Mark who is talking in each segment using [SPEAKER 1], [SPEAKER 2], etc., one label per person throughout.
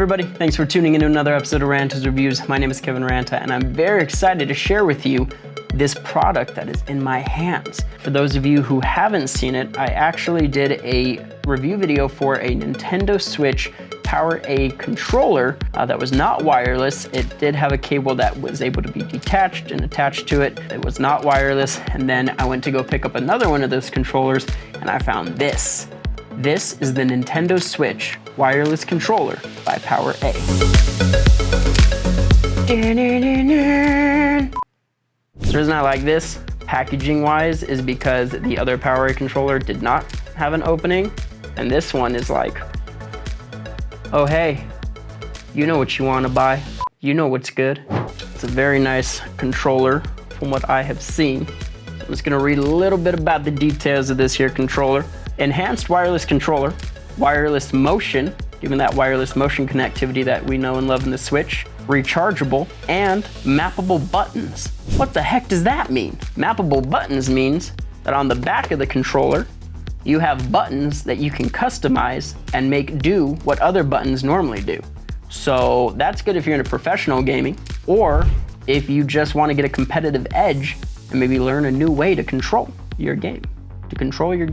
[SPEAKER 1] everybody, thanks for tuning into another episode of Rantas Reviews. My name is Kevin Ranta, and I'm very excited to share with you this product that is in my hands. For those of you who haven't seen it, I actually did a review video for a Nintendo Switch Power A controller that was not wireless. It did have a cable that was able to be detached and attached to it. It was not wireless, and then I went to go pick up another one of those controllers, and I found this. This is the Nintendo Switch wireless controller by Power A. The reason I like this, packaging-wise, is because the other Power A controller did not have an opening, and this one is like, oh hey, you know what you want to buy. You know what's good. It's a very nice controller from what I have seen. I'm just gonna read a little bit about the details of this here controller. Enhanced wireless controller, wireless motion, given that wireless motion connectivity that we know and love in the Switch, rechargeable, and mappable buttons. What the heck does that mean? Mappable buttons means that on the back of the controller, you have buttons that you can customize and make do what other buttons normally do. So that's good if you're into professional gaming, or if you just want to get a competitive edge and maybe learn a new way to control your game. Control your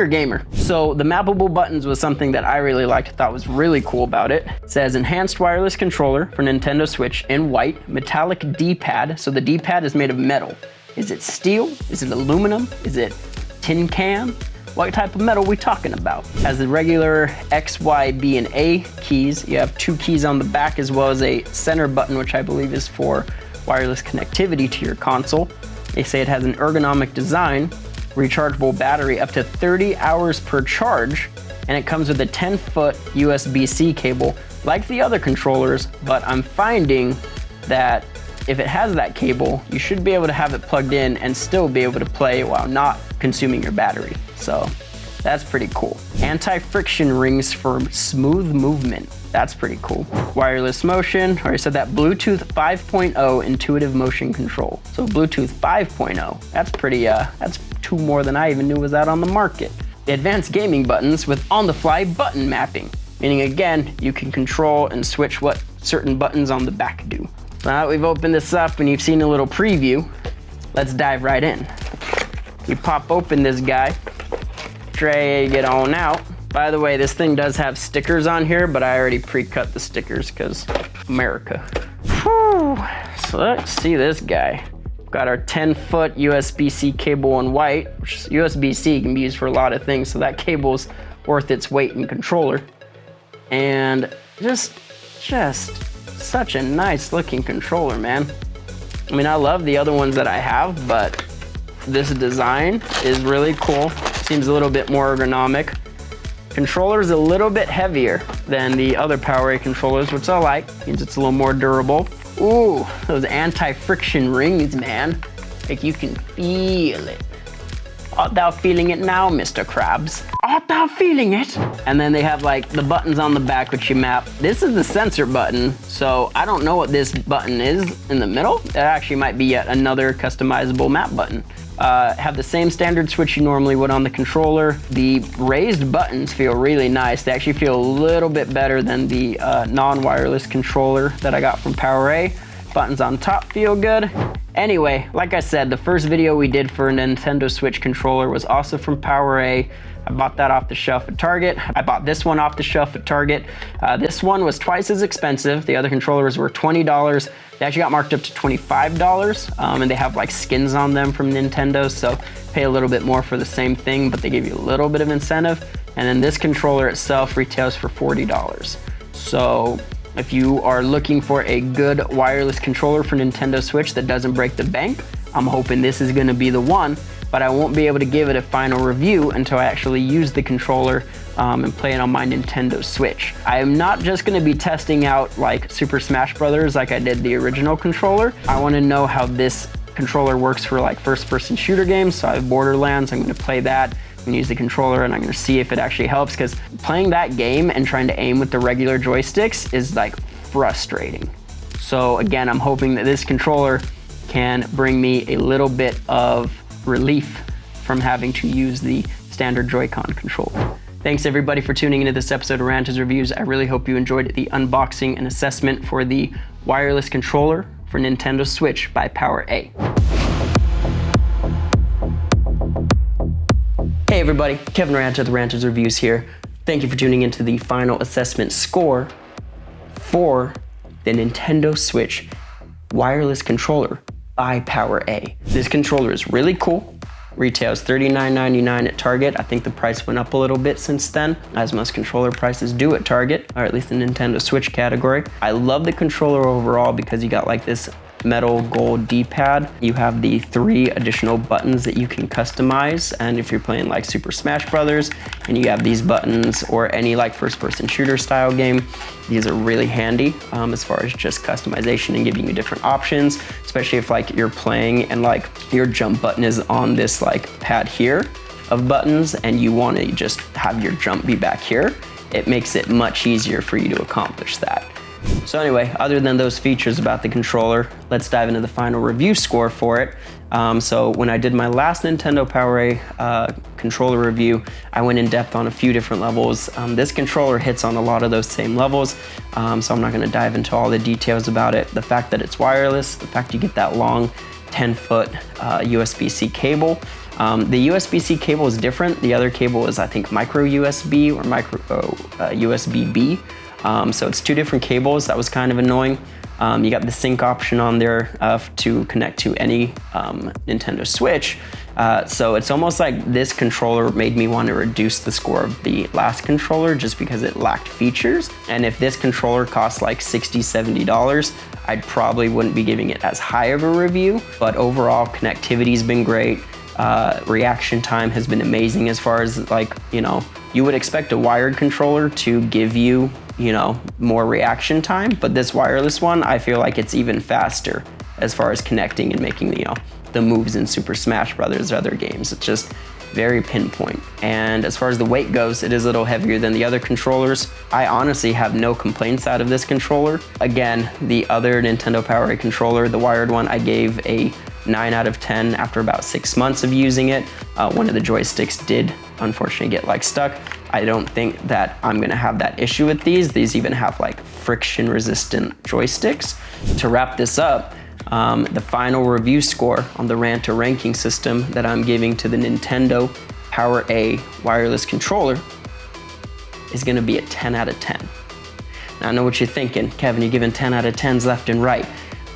[SPEAKER 1] gamer. So the mappable buttons was something that I really liked, thought was really cool about it. It says enhanced wireless controller for Nintendo Switch in white, metallic D-pad. So the D-pad is made of metal. Is it steel? Is it aluminum? Is it tin can? What type of metal are we talking about? Has the regular X, Y, B, and A keys. You have two keys on the back as well as a center button, which I believe is for wireless connectivity to your console. They say it has an ergonomic design, rechargeable battery up to 30 hours per charge, and it comes with a 10-foot USB-C cable like the other controllers, but I'm finding that if it has that cable, you should be able to have it plugged in and still be able to play while not consuming your battery. So that's pretty cool. Anti-friction rings for smooth movement. That's pretty cool. Wireless motion, already said that. Bluetooth 5.0 intuitive motion control. So Bluetooth 5.0, that's pretty, that's two more than I even knew was out on the market. Advanced gaming buttons with on-the-fly button mapping, meaning again, you can control and switch what certain buttons on the back do. So now that we've opened this up and you've seen a little preview, let's dive right in. You pop open this guy, drag it on out. By the way, this thing does have stickers on here, but I already pre-cut the stickers because America. Whew. So let's see this guy. Got our 10-foot USB-C cable in white, which USB-C can be used for a lot of things, so that cable's worth its weight in controller. And just such a nice looking controller, man. I mean, I love the other ones that I have, but this design is really cool. Seems a little bit more ergonomic. Controller is a little bit heavier than the other Power A controllers, which I like. Means it's a little more durable. Ooh, those anti-friction rings, man. Like you can feel it. Art thou feeling it now, Mr. Krabs? Art thou feeling it? And then they have like the buttons on the back which you map. This is the sensor button, so I don't know what this button is in the middle. That actually might be yet another customizable map button. Have the same standard switch you normally would on the controller. The raised buttons feel really nice. They actually feel a little bit better than the non-wireless controller that I got from Power A. Buttons on top feel good. Anyway, like I said, the first video we did for a Nintendo Switch controller was also from Power A. I bought that off the shelf at Target. I bought this one off the shelf at Target. This one was twice as expensive. The other controllers were $20. They actually got marked up to $25, and they have like skins on them from Nintendo, so pay a little bit more for the same thing, but they give you a little bit of incentive. And then this controller itself retails for $40. So if you are looking for a good wireless controller for Nintendo Switch that doesn't break the bank, I'm hoping this is gonna be the one, but I won't be able to give it a final review until I actually use the controller and play it on my Nintendo Switch. I am not just gonna be testing out like Super Smash Brothers like I did the original controller. I wanna know how this controller works for like first-person shooter games. So I have Borderlands, I'm gonna play that. I'm gonna use the controller and I'm gonna see if it actually helps, because playing that game and trying to aim with the regular joysticks is like frustrating. So again, I'm hoping that this controller can bring me a little bit of relief from having to use the standard Joy-Con controller. Thanks everybody for tuning into this episode of Rantas Reviews. I really hope you enjoyed the unboxing and assessment for the wireless controller for Nintendo Switch by PowerA. Hey everybody, Kevin Rantas with Rantas Reviews here. Thank you for tuning into the final assessment score for the Nintendo Switch wireless controller by PowerA. This controller is really cool. Retails $39.99 at Target. I think the price went up a little bit since then, as most controller prices do at Target, or at least the Nintendo Switch category. I love the controller overall because you got like this metal gold D-pad. You have the 3 additional buttons that you can customize, and if you're playing like Super Smash Brothers and you have these buttons, or any like first-person shooter style game, these are really handy as far as just customization and giving you different options, especially if like you're playing and like your jump button is on this like pad here of buttons and you want to just have your jump be back here. It makes it much easier for you to accomplish that. So anyway, other than those features about the controller, let's dive into the final review score for it. So when I did my last Nintendo PowerA controller review, I went in depth on a few different levels. This controller hits on a lot of those same levels, so I'm not going to dive into all the details about it. The fact that it's wireless, the fact you get that long 10-foot USB-C cable. The USB-C cable is different. The other cable is, I think, micro USB or micro USB-B. So it's 2 different cables. That was kind of annoying. You got the sync option on there to connect to any Nintendo Switch. So it's almost like this controller made me want to reduce the score of the last controller just because it lacked features. And if this controller costs like $60, $70, I probably wouldn't be giving it as high of a review. But overall, connectivity's been great. Reaction time has been amazing as far as like, you would expect a wired controller to give you, more reaction time, but this wireless one, I feel like it's even faster as far as connecting and making, the moves in Super Smash Brothers or other games. It's just very pinpoint. And as far as the weight goes, it is a little heavier than the other controllers. I honestly have no complaints out of this controller. Again, the other Nintendo PowerA controller, the wired one, I gave a 9 out of 10 after about 6 months of using it. One of the joysticks did unfortunately get like stuck. I don't think that I'm gonna have that issue with these. These even have like friction resistant joysticks. To wrap this up, the final review score on the Ranta ranking system that I'm giving to the Nintendo PowerA wireless controller is gonna be a 10 out of 10. Now I know what you're thinking, Kevin, you're giving 10 out of 10s left and right,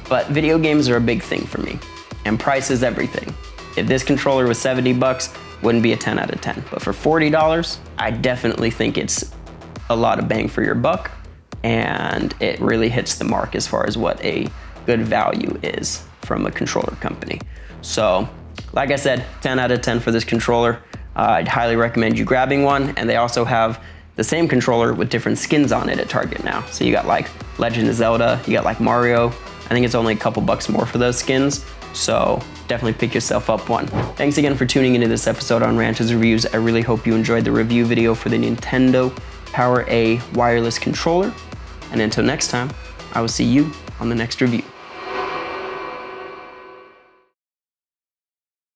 [SPEAKER 1] but video games are a big thing for me, and price is everything. If this controller was $70, wouldn't be a 10 out of 10. But for $40, I definitely think it's a lot of bang for your buck, and it really hits the mark as far as what a good value is from a controller company. So, like I said, 10 out of 10 for this controller. I'd highly recommend you grabbing one, and they also have the same controller with different skins on it at Target now. So you got like Legend of Zelda, you got like Mario. I think it's only a couple bucks more for those skins. So definitely pick yourself up one. Thanks again for tuning into this episode on Rantas Reviews. I really hope you enjoyed the review video for the Nintendo PowerA wireless controller. And until next time, I will see you on the next review.